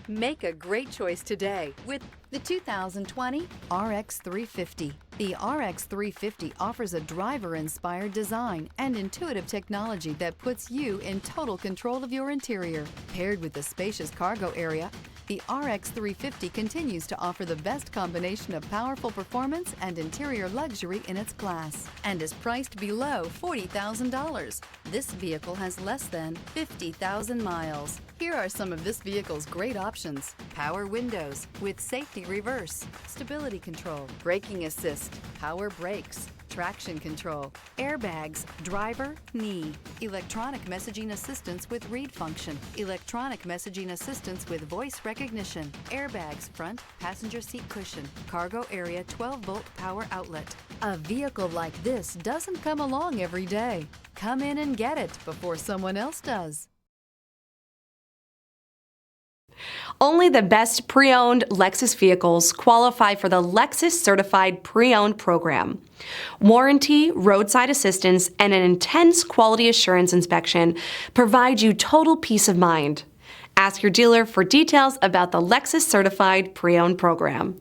Make a great choice today with the 2020 RX 350. The RX 350 offers a driver-inspired design and intuitive technology that puts you in total control of your interior. Paired with the spacious cargo area, the RX 350 continues to offer the best combination of powerful performance and interior luxury in its class and is priced below $40,000. This vehicle has less than 50,000 miles. Here are some of this vehicle's great options: power windows with safety reverse, stability control, braking assist, power brakes, traction control, airbags, driver, knee, electronic messaging assistance with read function, electronic messaging assistance with voice recognition, airbags front, passenger seat cushion, cargo area 12-volt power outlet. A vehicle like this doesn't come along every day. Come in and get it before someone else does. Only the best pre-owned Lexus vehicles qualify for the Lexus Certified Pre-Owned program. Warranty, roadside assistance, and an intense quality assurance inspection provide you total peace of mind. Ask your dealer for details about the Lexus Certified Pre-Owned program.